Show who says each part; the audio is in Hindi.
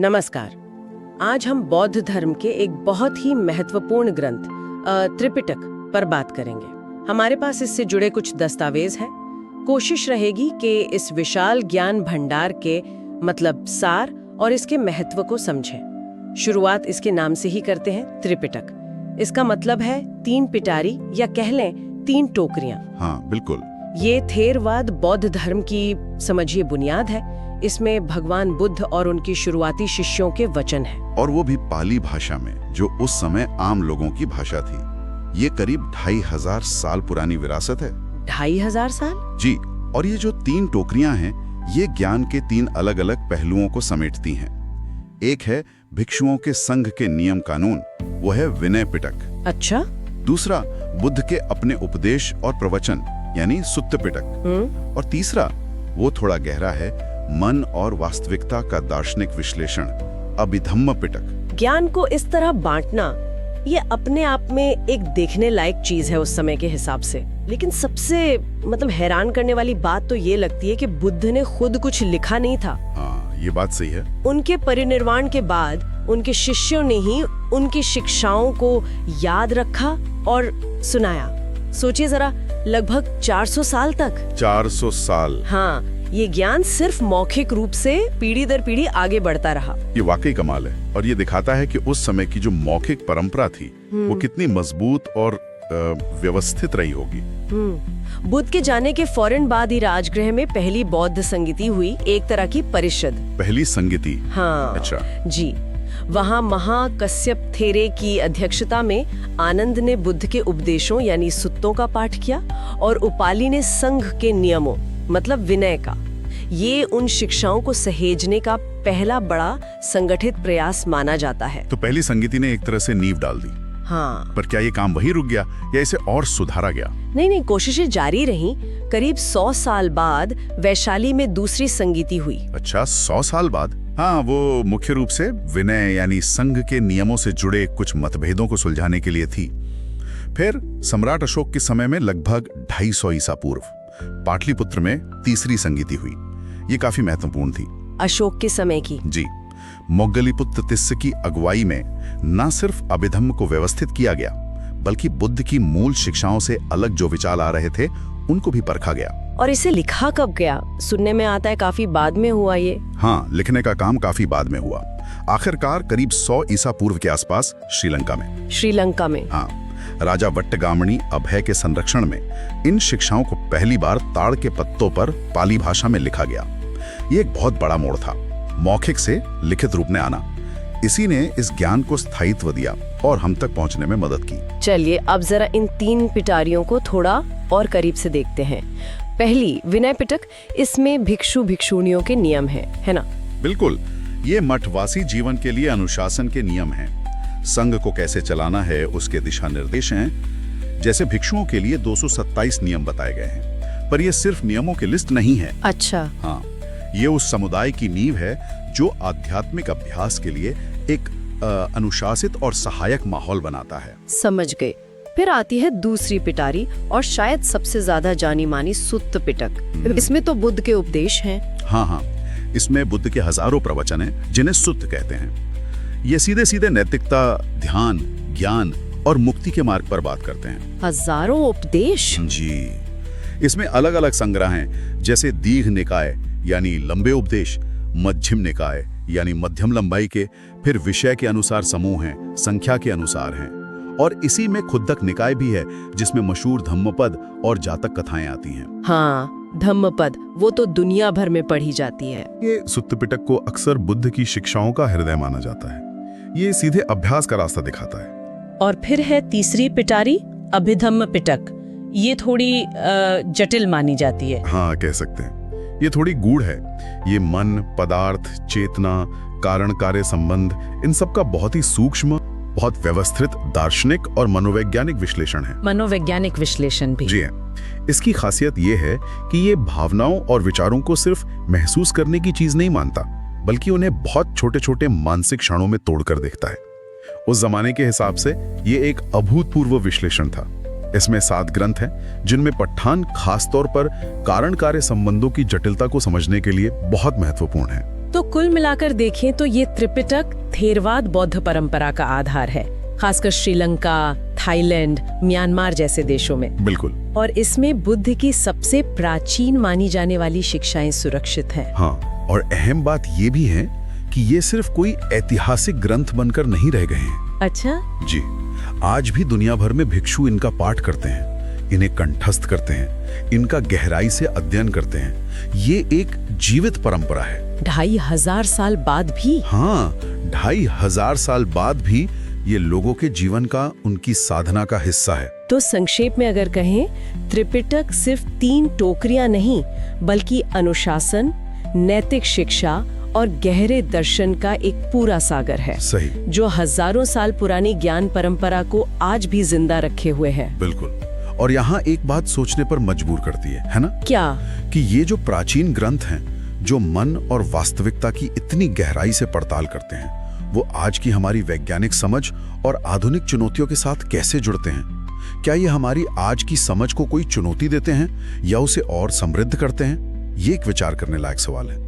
Speaker 1: नमस्कार। आज हम बौद्ध धर्म के एक बहुत ही महत्वपूर्ण ग्रंथ त्रिपिटक पर बात करेंगे। हमारे पास इससे जुड़े कुछ दस्तावेज हैं। कोशिश रहेगी कि इस विशाल ज्ञान भंडार के मतलब सार और इसके महत्व को समझें। शुरुआत इसके नाम से ही करते हैं, त्रिपिटक। इसका मतलब है 3 पिटारी या कह लें 3 टोकरियां।
Speaker 2: हाँ, बिल्कुल।
Speaker 1: ये थेरवाद बौद्ध धर्म की समझिए बुनियाद है। इसमें भगवान बुद्ध और उनकी शुरुआती शिष्यों के वचन हैं।
Speaker 2: और वो भी पाली भाषा में, जो उस समय आम लोगों की भाषा थी। ये करीब 2500 साल पुरानी विरासत है।
Speaker 1: 2500 साल?
Speaker 2: जी। और ये जो 3 टोकरियां हैं, ये ज्ञान के 3 अलग-अलग पहलुओं को समेटती हैं। एक है भिक्षुओं के संघ के नियम कानून, वो है विनय पिटक।
Speaker 1: अच्छा।
Speaker 2: दूसरा बुद्ध के अपने उपदेश और प्रवचन यानी सुत्त पिटक। और तीसरा वो थोड़ा गहरा है, मन और वास्तविकता का दार्शनिक विश्लेषण, अभिधम्म पिटक।
Speaker 1: ज्ञान को इस तरह बांटना ये अपने आप में एक देखने लायक चीज है उस समय के हिसाब से। लेकिन सबसे हैरान करने वाली बात तो ये लगती है कि बुद्ध ने खुद कुछ लिखा नहीं था।
Speaker 2: हाँ, ये बात सही है।
Speaker 1: उनके परिनिर्वाण के बाद उनके शिष्यों ने ही उनकी शिक्षाओं को याद रखा और सुनाया। सोचिए जरा, लगभग 400 साल तक।
Speaker 2: 400 साल।
Speaker 1: हाँ, ये ज्ञान सिर्फ मौखिक रूप से पीढ़ी दर पीढ़ी आगे बढ़ता रहा।
Speaker 2: ये वाकई कमाल है। और ये दिखाता है कि उस समय की जो मौखिक परंपरा थी वो कितनी मजबूत और व्यवस्थित रही होगी।
Speaker 1: बुद्ध के जाने के फौरन बाद ही राजगृह में पहली बौद्ध संगीति हुई, एक तरह की परिषद।
Speaker 2: पहली संगीति?
Speaker 1: हाँ।
Speaker 2: अच्छा।
Speaker 1: जी। वहाँ महाकश्यप थेरे की अध्यक्षता में आनंद ने बुद्ध के उपदेशों यानी सुत्तों का पाठ किया और उपाली ने संघ के नियमों मतलब विनय का। ये उन शिक्षाओं को सहेजने का पहला बड़ा संगठित प्रयास माना जाता है।
Speaker 2: तो पहली संगीति ने एक तरह से नींव डाल दी।
Speaker 1: हाँ।
Speaker 2: पर क्या ये काम वही रुक गया या इसे और सुधारा गया?
Speaker 1: नहीं, कोशिशें जारी रहीं। करीब 100 साल बाद वैशाली में दूसरी संगीति हुई।
Speaker 2: अच्छा, 100 साल बाद? हाँ, वो मुख्य रूप से विनय यानी संघ के नियमों से जुड़े कुछ मतभेदों को सुलझाने के लिए थी। फिर सम्राट अशोक के समय में लगभग 250 ईसा पूर्व पाटलिपुत्र में तीसरी संगीति हुई। ये काफी महत्वपूर्ण थी।
Speaker 1: अशोक के समय की?
Speaker 2: जी। मोग्गलीपुत्र तिस्स की अगुवाई में न सिर्फ अभिधम्म को व्यवस्थित किया गया, बल्कि बुद्ध की मूल शिक्षाओं से अलग जो विचार आ रहे थे उनको भी परखा गया।
Speaker 1: और इसे लिखा कब गया? सुनने में आता है काफी बाद में हुआ ये।
Speaker 2: हाँ, लिखने का काम काफी बाद में हुआ। आखिरकार करीब 100 ईसा पूर्व के आसपास श्रीलंका में।
Speaker 1: श्रीलंका में?
Speaker 2: हाँ। राजा वट्टगामणी अभय के संरक्षण में इन शिक्षाओं को पहली बार ताड़ के पत्तों पर पाली भाषा में लिखा गया। ये एक बहुत बड़ा मोड़ था, मौखिक से लिखित रूप में आना। इसी ने इस ज्ञान को स्थायित्व दिया और हम तक पहुंचने में मदद की।
Speaker 1: चलिए अब जरा इन 3 पिटारियों को थोड़ा और करीब से देखते हैं। पहली विनय पिटक, इसमें भिक्षु भिक्षुणियों के नियम है ना?
Speaker 2: बिल्कुल। ये मठवासी जीवन के लिए अनुशासन के नियम हैं। संघ को कैसे चलाना है उसके दिशा निर्देश हैं। जैसे भिक्षुओं के लिए 227 नियम बताए गए हैं, पर ये सिर्फ नियमों की लिस्ट नहीं है।
Speaker 1: अच्छा।
Speaker 2: हाँ, ये उस समुदाय की नींव है जो आध्यात्मिक अभ्यास के लिए एक अनुशासित और सहायक माहौल बनाता है।
Speaker 1: समझ गए। फिर आती है दूसरी पिटारी और शायद सबसे ज्यादा जानी मानी सुत्त पिटक। इसमें तो बुद्ध के उपदेश हैं।
Speaker 2: हाँ, इसमें बुद्ध के हजारों प्रवचन हैं जिन्हें सुत्त कहते हैं। ये सीधे सीधे नैतिकता, ध्यान, ज्ञान और मुक्ति के मार्ग पर बात करते हैं।
Speaker 1: हजारों उपदेश?
Speaker 2: जी। इसमें अलग अलग संग्रह हैं, जैसे दीघ निकाय यानी लंबे उपदेश, मध्यम निकाय यानी मध्यम लंबाई के, फिर विषय के अनुसार समूह हैं, संख्या के अनुसार हैं, और इसी में खुद्दक निकाय भी है जिसमें मशहूर धम्मपद और जातक कथाएं आती हैं।
Speaker 1: हाँ, धम्मपद वो तो दुनिया भर में पढ़ी जाती है।
Speaker 2: ये सुत्त पिटक को अक्सर बुद्ध की शिक्षाओं का हृदय माना जाता है। ये सीधे अभ्यास का रास्ता दिखाता है।
Speaker 3: और फिर है तीसरी पिटारी, अभिधम्म पिटक। ये थोड़ी जटिल मानी जाती है।
Speaker 2: हाँ, कह सकते हैं। ये थोड़ी गूढ़ है। ये मन, पदार्थ, चेतना, कारण कार्य संबंध, इन सब का बहुत ही सूक्ष्म, बहुत व्यवस्थित दार्शनिक और मनोवैज्ञानिक विश्लेषण है।
Speaker 3: मनोवैज्ञानिक विश्लेषण भी।
Speaker 2: जी हाँ। इसकी खासियत ये है कि ये भावनाओं और विचारों को सिर्फ महसूस करने की चीज नहीं मानता, बल्कि उन्हें बहुत छोटे छोटे मानसिक क्षणों में तोड़कर देखता है। उस जमाने के हिसाब से ये एक अभूतपूर्व विश्लेषण था। इसमें 7 ग्रंथ हैं जिनमें पठान खासतौर पर कारण कार्य संबंधों की जटिलता को समझने के लिए बहुत महत्वपूर्ण है।
Speaker 3: तो कुल मिलाकर देखें तो ये त्रिपिटक थेरवाद बौद्ध परंपरा का आधार है, खासकर श्रीलंका, थाईलैंड, म्यांमार जैसे देशों में।
Speaker 2: बिल्कुल।
Speaker 3: और इसमें बुद्ध की सबसे प्राचीन मानी जाने वाली शिक्षाएं सुरक्षित हैं।
Speaker 2: हाँ, और अहम बात ये भी है कि ये सिर्फ कोई ऐतिहासिक ग्रंथ बनकर नहीं रह गए हैं।
Speaker 3: अच्छा
Speaker 2: जी, आज भी दुनिया भर में भिक्षु इनका पाठ करते हैं, इन्हें कंठस्थ करते हैं, इनका गहराई से अध्ययन करते हैं। ये एक जीवित परंपरा है।
Speaker 3: 2500 साल बाद भी।
Speaker 2: हाँ, 2500 साल बाद भी ये लोगों के जीवन का, उनकी साधना का हिस्सा है।
Speaker 3: तो संक्षेप में अगर कहें, त्रिपिटक सिर्फ 3 टोकरियां नहीं, बल्कि अनुशासन, नैतिक शिक्षा और गहरे दर्शन का एक पूरा सागर है।
Speaker 2: सही।
Speaker 3: जो हजारों साल पुरानी ज्ञान परंपरा को आज भी जिंदा रखे हुए है।
Speaker 2: बिल्कुल। और यहाँ एक बात सोचने पर मजबूर करती है ना?
Speaker 3: क्या?
Speaker 2: कि ये जो प्राचीन ग्रंथ हैं, जो मन और वास्तविकता की इतनी गहराई से पड़ताल करते हैं, वो आज की हमारी वैज्ञानिक समझ और आधुनिक चुनौतियों के साथ कैसे जुड़ते हैं? क्या ये हमारी आज की समझ को कोई चुनौती देते हैं या उसे और समृद्ध करते हैं? ये एक विचार करने लायक सवाल है।